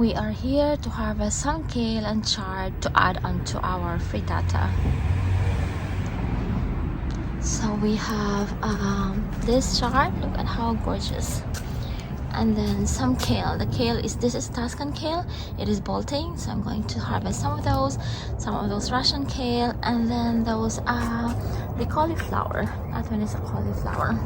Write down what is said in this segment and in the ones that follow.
We are here to harvest some kale and chard to add onto our frittata. So we have this chard, look at how gorgeous. And then some kale. The kale is, this is Tuscan kale. It is bolting, so I'm going to harvest some of those Russian kale, and then those the cauliflower. That one is a cauliflower.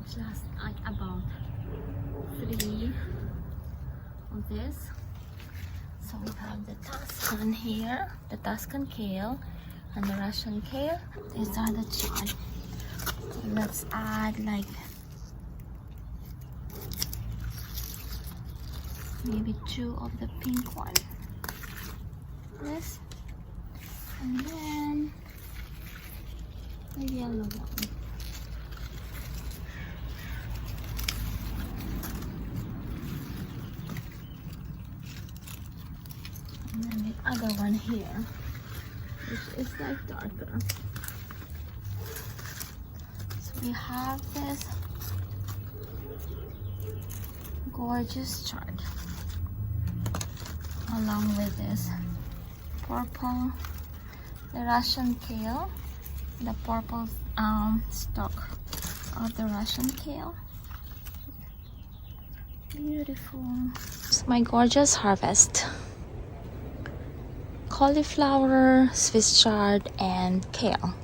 Just like about 3 of this. So we have the Tuscan here, the Tuscan kale and the Russian kale. These are the chard. So let's add like maybe 2 of the pink one. This, and then the yellow one. And then the other one here, which is like darker. So we have this gorgeous chard along with this purple, the Russian kale, the purple stalk of the Russian kale. Beautiful. It's my gorgeous harvest. Cauliflower, Swiss chard, and kale.